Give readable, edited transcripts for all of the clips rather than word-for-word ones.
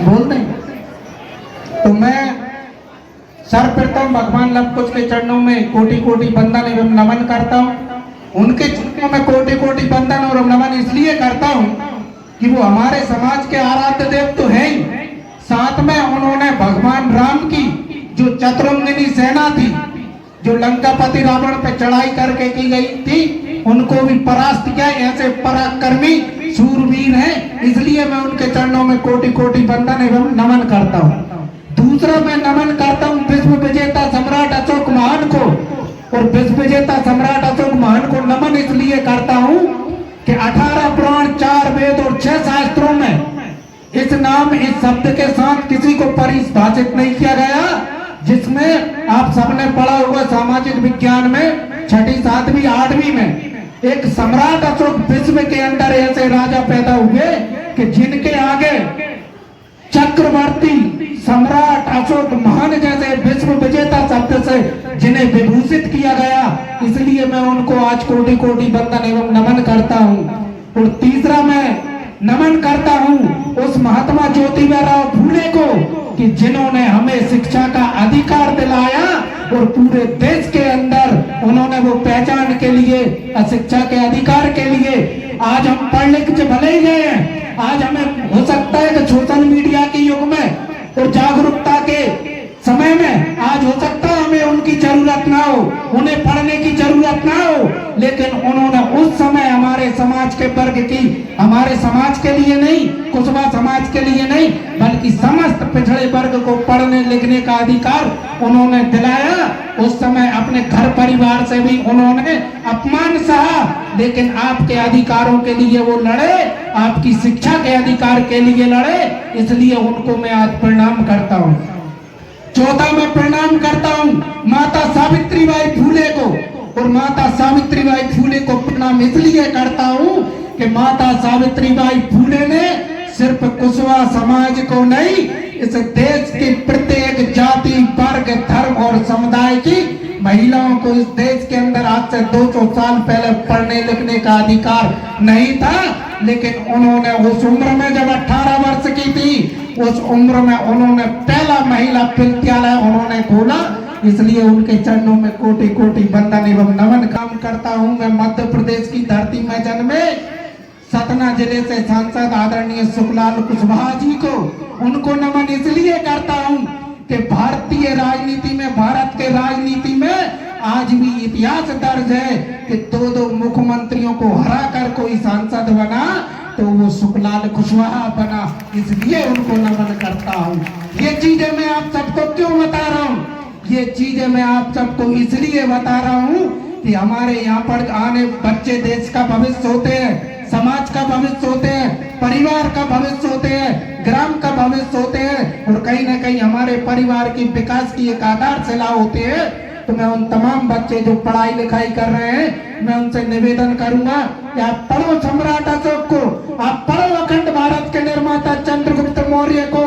बोल दें। तो मैं सर्वप्रथम भगवान लव कुश के चरणों में कोटि कोटि वंदन एवं नमन करता हूँ। उनके चरणों में कोटि कोटि वंदन और नमन इसलिए करता हूँ कि वो हमारे समाज के आराध्य देव तो है ही, साथ में उन्होंने भगवान राम की जो चतुरंगिनी सेना थी, जो लंकापति रावण पे चढ़ाई करके की गई थी, उनको भी परास्त किया। ऐसे पराक्रमी सूरवीर हैं, इसलिए मैं उनके चरणों में कोटि कोटि वंदन एवं नमन करता हूँ। दूसरा मैं नमन करता हूँ विश्व विजेता सम्राट अशोक महान को, और विश्व विजेता सम्राट अशोक महान को नमन इसलिए करता हूँ कि 18 पुराण, 4 वेद और 6 शास्त्रों में इस नाम, इस शब्द के साथ किसी को परिभाषित नहीं किया गया, जिसमें आप सबने पढ़ा होगा सामाजिक विज्ञान में 6ठी, 7वीं, 8वीं में एक सम्राट अशोक विश्व के अंदर ऐसे राजा पैदा हुए कि जिनके आगे चक्रवर्ती सम्राट अशोक महान जैसे विश्व विजेता शब्द से जिन्हें विभूषित किया गया, इसलिए मैं उनको आज कोटि कोटि वंदन एवं नमन करता हूँ। और तीसरा मैं नमन करता हूँ उस महात्मा ज्योतिबा राव फूले को कि जिन्होंने हमें शिक्षा का अधिकार दिलाया और पूरे देश के अंदर उन्होंने वो पहचान के लिए, शिक्षा के अधिकार के लिए आज हम पढ़ लिख के भले ही गए हैं। आज हमें हो सकता है कि सोशल मीडिया के युग में और जागरूकता के समय में आज हो सकता है हमें उनकी जरूरत ना हो, उन्हें पढ़ने की जरूरत ना हो, लेकिन उन्होंने उस समय हमारे समाज के वर्ग की, हमारे समाज के लिए नहीं, कुशवा समाज के लिए नहीं, बल्कि समस्त पिछड़े वर्ग को पढ़ने लिखने का अधिकार उन्होंने दिलाया। उस समय अपने घर परिवार से भी उन्होंने अपमान सहा, लेकिन आपके अधिकारों के लिए वो लड़े, आपकी शिक्षा के अधिकार के लिए लड़े, इसलिए उनको मैं आज प्रणाम करता हूँ। चौथा मैं प्रणाम करता हूँ माता सावित्रीबाई फूले को, और माता सावित्रीबाई फूले को प्रणाम इसलिए करता हूँ कि माता सावित्रीबाई फूले ने सिर्फ कुशवा समाज को नहीं, इस देश के प्रत्येक जाति, वर्ग, धर्म और समुदाय की महिलाओं को इस देश के अंदर आज से 200 साल पहले पढ़ने लिखने का अधिकार नहीं था, लेकिन उन्होंने उस उम्र में जब 18 वर्ष की थी, उस उम्र में उन्होंने पहला महिला विद्यालय उन्होंने खोला, इसलिए उनके चरणों में कोटि कोटि वंदन एवं नमन काम करता हूँ। मैं मध्य प्रदेश की धरती में जन्मे सतना जिले से सांसद आदरणीय सुखलाल कुशवाहा जी को, उनको नमन इसलिए करता हूँ कि भारतीय राजनीति में, भारत के राजनीति में आज भी इतिहास दर्ज है कि 2-2 मुख्यमंत्रियों को हरा कर कोई सांसद बना तो वो सुखलाल कुशवाहा बना, इसलिए उनको नमन करता हूँ। ये चीजें मैं आप सबको क्यों बता रहा हूँ? ये चीजें मैं आप सबको इसलिए बता रहा हूँ कि हमारे यहाँ पर आने बच्चे देश का भविष्य होते हैं, समाज का भविष्य होते हैं, परिवार का भविष्य होते हैं, ग्राम का भविष्य होते हैं, और कहीं ना कहीं हमारे परिवार की विकास की एक आधारशिला होते हैं। तो मैं उन तमाम बच्चे जो पढ़ाई लिखाई कर रहे हैं, मैं उनसे निवेदन करूंगा कि आप पढ़ो सम्राट अशोक को, आप पढ़ो अखंड भारत के निर्माता चंद्रगुप्त मौर्य को।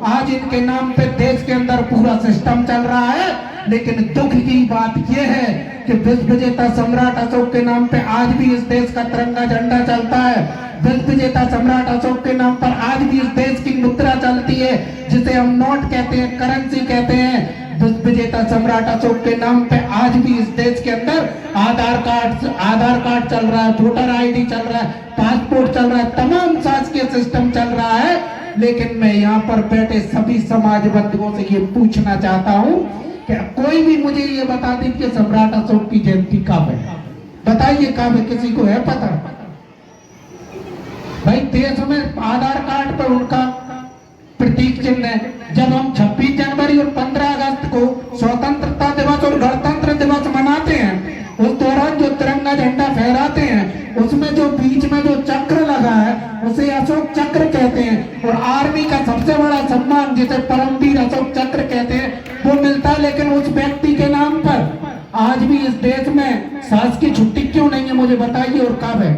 आज इनके नाम पे देश के अंदर पूरा सिस्टम चल रहा है, लेकिन दुख की बात यह है कि विश्व विजेता सम्राट अशोक के नाम पे आज भी इस देश का तिरंगा झंडा चलता है। विश्व विजेता सम्राट अशोक के नाम पर आज भी इस देश की मुद्रा चलती है, जिसे हम नोट कहते हैं, करेंसी कहते हैं। विश्व विजेता सम्राट अशोक के नाम पे आज भी इस देश के अंदर आधार कार्ड चल रहा है, वोटर आईडी चल रहा है, पासपोर्ट चल रहा है, तमाम शासकीय सिस्टम चल रहा है। लेकिन मैं यहाँ पर बैठे सभी समाज बंधुओं से ये पूछना चाहता हूँ कि कोई भी मुझे ये बता दे कि सम्राट अशोक की जयंती कब है? बताइए कब है? किसी को है पता? भाई देश में आधार कार्ड पर उनका प्रतीक चिन्ह है। जब हम 26 जनवरी और 15 अगस्त को स्वतंत्रता दिवस और गणतंत्र दिवस मनाते हैं, उस दौरान जो तिरंगा झंडा फहराते हैं, उसमें जो बीच में जो चक्र लगा है उसे अशोक चक्र कहते हैं। और आर्मी का सबसे बड़ा सम्मान जिसे परमवीर अशोक चक्र कहते हैं, वो मिलता है, लेकिन उस व्यक्ति के नाम पर आज भी इस देश में शासकीय छुट्टी क्यों नहीं है? मुझे बताइए। और कब है?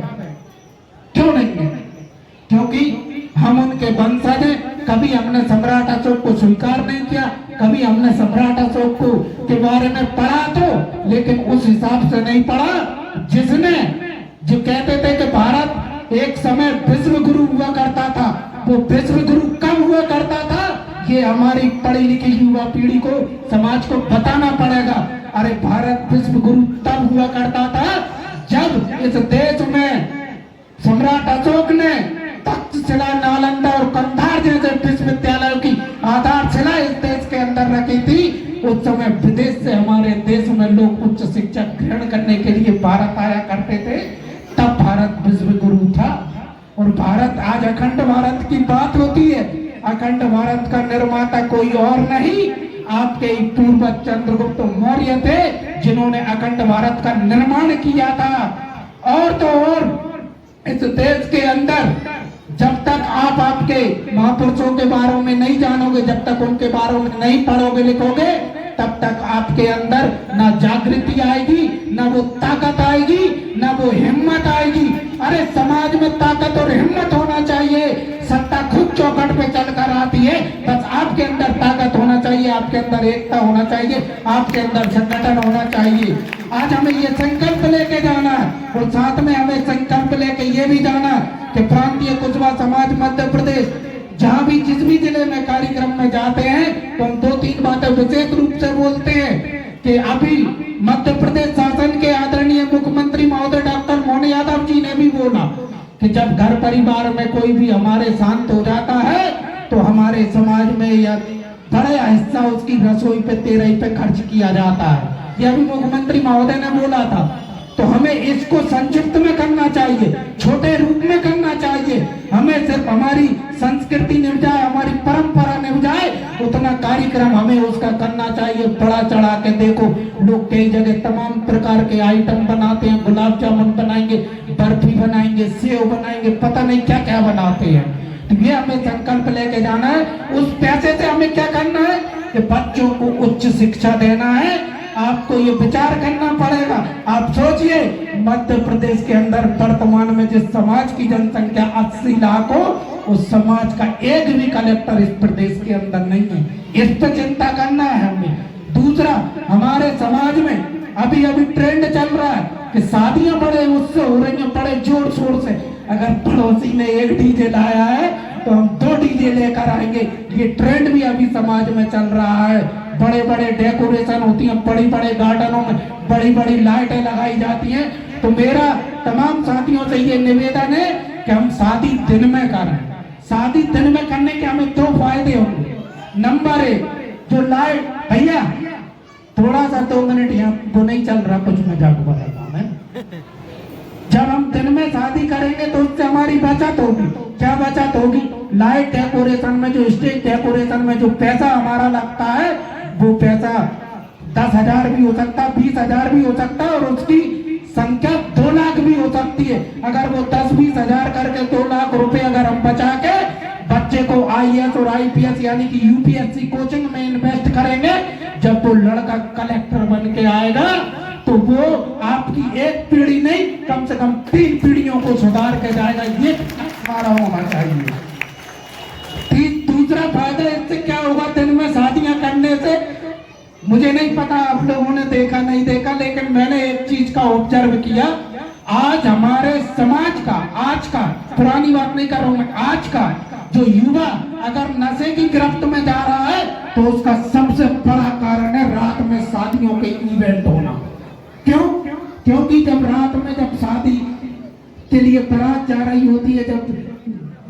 क्यों नहीं है? क्योंकि हम उनके वंशज हैं। कभी हमने सम्राट अशोक को स्वीकार नहीं किया, कभी हमने सम्राट अशोक को के बारे में पढ़ा तो, लेकिन उस हिसाब से नहीं पढ़ा जिसने, जो कहते थे कि भारत एक समय विश्व गुरु हुआ करता था। वो विश्व गुरु कब हुआ करता था? ये हमारी पढ़ी लिखी युवा पीढ़ी को, समाज को बताना पड़ेगा। अरे भारत विश्व गुरु तब हुआ करता था जब इस देश में सम्राट अशोक ने तक्षशिला, नालंदा और कंधार जैसे विश्वविद्यालयों की आधारशिला इस देश के अंदर रखी थी। उस समय विदेश से हमारे देश में लोग उच्च शिक्षा ग्रहण करने के लिए भारत आया करते थे, तब भारत विश्व गुरु था। और भारत, आज अखंड भारत की बात होती है, अखंड भारत का निर्माता कोई और नहीं, आपके पूर्वज चंद्रगुप्त मौर्य थे, जिन्होंने अखंड भारत का निर्माण किया था। और तो और इस देश के अंदर जब तक आप आपके महापुरुषों के बारे में नहीं जानोगे, जब तक उनके बारे में नहीं पढ़ोगे लिखोगे, तब तक आपके अंदर ना जागृति आएगी, ना वो ताकत आएगी, ना वो हिम्मत आएगी। अरे समाज में ताकत और हिम्मत होना चाहिए। सत्ता खुद चौखट पे चलकर आती है, बस आपके अंदर ताकत होना चाहिए, आपके अंदर एकता होना चाहिए, आपके अंदर संगठन होना चाहिए। आज हमें ये संकल्प लेके जाना है और साथ में हमें संकल्प लेके ये भी जाना कि प्रांतीय कुशवा समाज मध्य प्रदेश जहाँ भी जिस भी जिले में कार्यक्रम में जाते हैं तो हम 2-3 बातें विशेष रूप से बोलते हैं कि अभी मध्य प्रदेश शासन के आदरणीय मुख्यमंत्री महोदय डॉक्टर मोहन यादव जी ने भी बोला कि जब घर परिवार में कोई भी हमारे शांत हो जाता है तो हमारे समाज में या बड़ा हिस्सा उसकी रसोई पे, तेरही पे खर्च किया जाता है। यह भी मुख्यमंत्री महोदय ने बोला था। तो हमें इसको संक्षिप्त में करना चाहिए, छोटे रूप में करना चाहिए। हमें सिर्फ हमारी संस्कृति निभ जाए, हमारी परंपरा निभ जाए, उतना कार्यक्रम हमें उसका करना चाहिए। बड़ा चढ़ा के देखो, लोग कई जगह तमाम प्रकार के आइटम बनाते हैं, गुलाब जामुन बनाएंगे, बर्फी बनाएंगे, सेव बनाएंगे, पता नहीं क्या क्या बनाते हैं। तो ये हमें संकल्प लेके जाना है। उस पैसे से हमें क्या करना है कि बच्चों को उच्च शिक्षा देना है। आपको ये विचार करना पड़ेगा। आप सोचिए, मध्य प्रदेश के अंदर वर्तमान में जिस समाज की जनसंख्या 80 लाख हो, उस समाज का एक भी कलेक्टर इस प्रदेश के अंदर नहीं है। इस पर चिंता करना है हमें। दूसरा, हमारे समाज में अभी अभी ट्रेंड चल रहा है कि शादियां बड़े उससे हो रही हैं, बड़े जोर शोर से। अगर पड़ोसी ने एक डीजे लाया है तो हम 2 डीजे लेकर आएंगे। ये ट्रेंड भी अभी समाज में चल रहा है। बड़े बड़े डेकोरेशन होती हैं, बड़ी बड़े गार्डनों में बड़ी बड़ी लाइटें लगाई जाती हैं। तो मेरा तमाम साथियों से ये निवेदन है कि हम शादी दिन में करें। शादी दिन में करने के हमें 2 फायदे होंगे। नंबर 1, जो लाइट, भैया थोड़ा सा 2 मिनट यहाँ तो नहीं चल रहा, कुछ मजाक बताता हूँ मैं। जब हम दिन में शादी करेंगे तो उससे हमारी बचत होगी। क्या बचत होगी? लाइट डेकोरेशन में, जो स्टेज डेकोरेशन में जो पैसा हमारा लगता है, वो पैसा 10,000 भी हो सकता है, 20,000 भी हो सकता है, और उसकी संख्या 2 लाख भी हो सकती है। अगर वो 10-20 हजार करके 2 लाख रुपए अगर हम बचा के बच्चे को IAS और IPS यानी कि UPSC कोचिंग में इन्वेस्ट करेंगे, जब वो लड़का कलेक्टर बन के आएगा तो वो आपकी एक पीढ़ी नहीं, कम से कम 3 पीढ़ियों को सुधार के जाएगा। ये हमारा होना चाहिए। दूसरा फायदा इससे क्या होगा, दिन में शादियां करने से, मुझे नहीं पता आप लोगों ने देखा नहीं देखा, लेकिन मैंने एक चीज का ऑब्जर्व किया। आज हमारे समाज का, आज का, पुरानी बात नहीं कर रहा हूं मैं, आज का जो युवा अगर नशे की गिरफ्त में जा रहा है तो उसका सबसे बड़ा कारण है रात में शादियों के इवेंट होना। क्यों? क्योंकि जब रात में, जब शादी के लिए बारात जा रही होती है, जब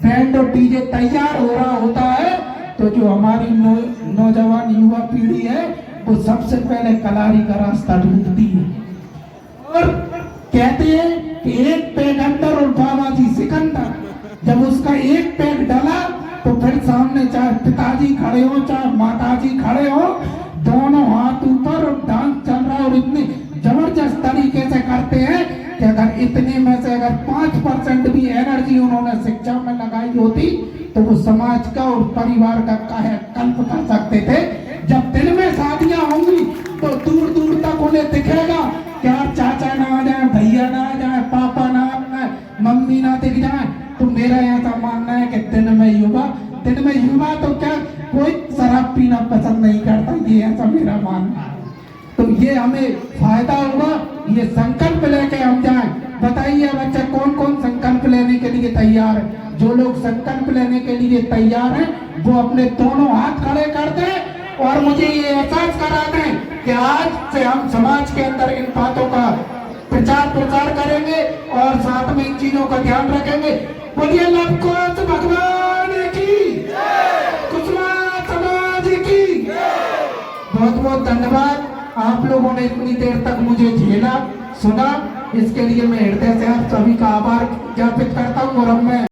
बैंड और डीजे तैयार हो रहा होता है, तो जो हमारी नौजवान युवा पीढ़ी है वो सबसे पहले कलारी का रास्ता ढूंढती है। और कहते हैं कि एक पैग अंदर और बाबा जी सिकंदर। जब उसका एक पैग डला तो फिर सामने चाहे पिताजी खड़े हो चाहे माताजी खड़े हो, दोनों हाथ ऊपर और डांस चल रहा है। और इतनी जबरदस्त तरीके से करते हैं कि अगर इतने में से अगर 5% भी एनर्जी उन्होंने शिक्षा में लगाई होती तो वो समाज का और परिवार का कायाकल्प कर सकते थे। जब दिन में शादियां होंगी तो दूर दूर तक उन्हें दिखेगा कि यार चाचा ना आ जाए, भैया ना आ जाए, पापा ना आ जाए, मम्मी ना दिख जाए। तो मेरा ऐसा मानना है कि दिन में युवा तो क्या कोई शराब पीना पसंद नहीं करता, ये ऐसा मेरा मानना है। तो ये हमें फायदा होगा, ये संकल्प लेके हम जाएं। बताइए बच्चे कौन कौन संकल्प लेने के लिए तैयार है? जो लोग संकल्प लेने के लिए तैयार हैं वो अपने दोनों हाथ खड़े कर दें और मुझे ये एहसास करा दें कि आज से हम समाज के अंदर इन बातों का प्रचार करेंगे और साथ में इन चीजों का ध्यान रखेंगे। बोलिए लवकुश भगवान की, कुशवाहा समाज की। बहुत बहुत धन्यवाद, आप लोगों ने इतनी देर तक मुझे झेला, सुना, इसके लिए मैं हृदय से आप सभी का आभार ज्ञापित करता हूँ। और अब मैं